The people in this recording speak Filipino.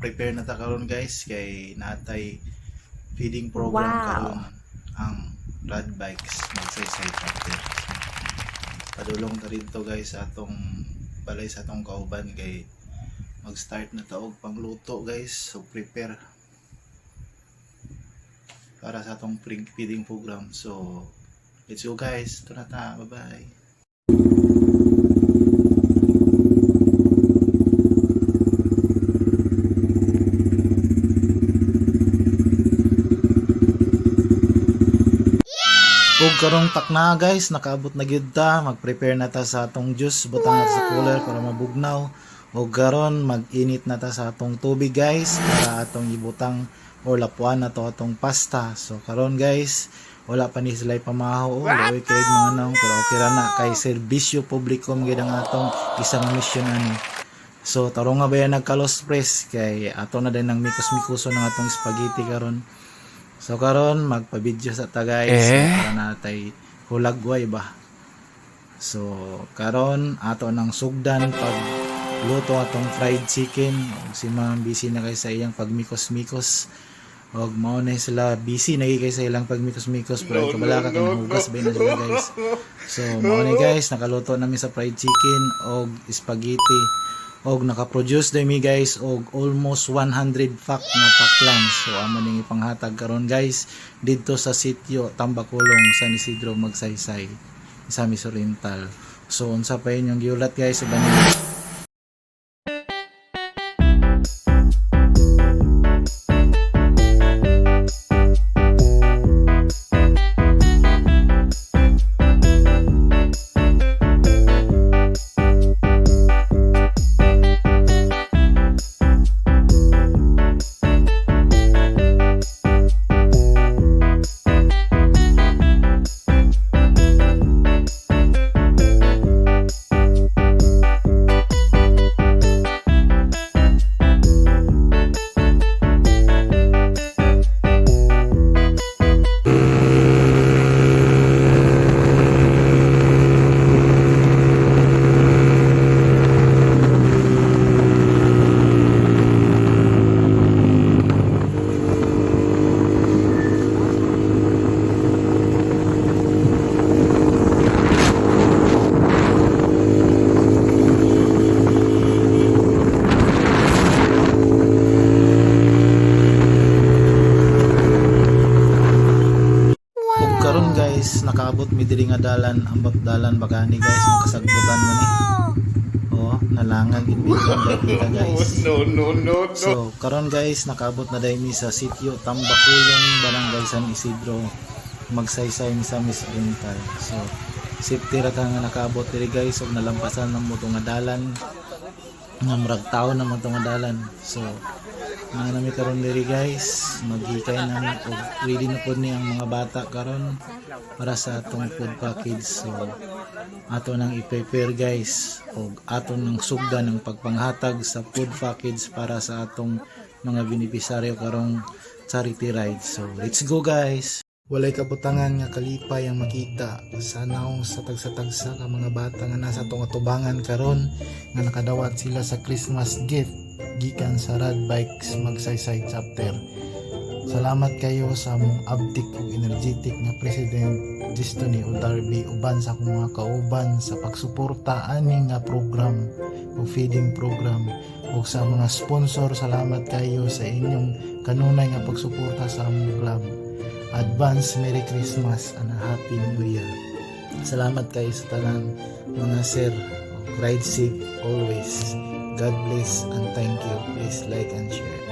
Prepare na ta karon guys kay natay feeding program karon ang rad bikes magsaysay factor. Padulong ta dito guys sa atong balay sa atong kauban kay mag-start na ta og pangluto guys. So prepare para sa atong feeding program. So let's go guys. Ito na ta. Bye bye. Ug karong takna guys, nakaabot na gyud ta, mag-prepare na ta sa atong juice, butang natin sa cooler para mabugnaw. Ug karon mag-init na ta sa atong tubig guys, para atong ibutang or lapuan na to atong pasta. So karon guys, wala pa ni sila pamaho, lawi kay mga naong, pero okay ra na kay serbisyo publiko gyud ang atong isang mission ani. So tarong nga ba yan nagka-lost press kay ato na din ng mikos-mikuso ng atong spaghetti karon. So karon magpa-video sa ta guys para natay hulagway ba. So karon ato nang sugdan pag luto atong fried chicken. Og si Ma'am busy na kay sa iyang pagmikos-mikos. Og mao na sila busy na kay sa ilang pagmikos-mikos pero kabala ka kanang hugas ba na sila guys. So mao na guys nakaluto namin sa fried chicken og spaghetti. Og naka-produce din mi guys og almost 100 pack nga paklan. So amo ning ipanghatag karon guys didto sa sitio Tambakulong, San Isidro, Magsaysay, Misamis Oriental. So unsa pa inyong giulat guys sa banil. Nakaabot mi diri nga dalan, ambot dalan bagani guys, makasagbutan mo ni. Oh, nalangan gid kita guys. No. So, karon guys, nakaabot na dai mi sa sitio Tambakulong, Barangay San Isidro, Magsaysay, Misamis Oriental. So, safety ra ka nga nakaabot diri guys ug nalampasan ng mo nga dalan. Nga murag tawo na mo nga dalan. So, nami karon diri guys, maghikay na og ready na pud ni ang mga bata karon para sa atong food package. So ato nang i-prepare guys og ato nang sugdan ang pagpanghatag sa food package para sa atong mga benepisaryo karong charity ride. So let's go guys. Walay kabutangan nga kalipay ang makita sa naong sa tagsa-tagsa ka mga bata nga nasa atong atubangan karon nga nakadawat sila sa Christmas gift gikan sa Rad Bikes Magsaysay chapter. Salamat kayo sa mong abdik ug energetic nga President Destiny Darby uban sa akong mga kauban sa pagsuporta ani nga program o feeding program ug sa mga sponsor. Salamat kayo sa inyong kanunay nga pagsuporta sa among club. Advance Merry Christmas and Happy New Year. Salamat kayo sa tanan mga sir. Ride safe always. God bless and thank you. Please like and share.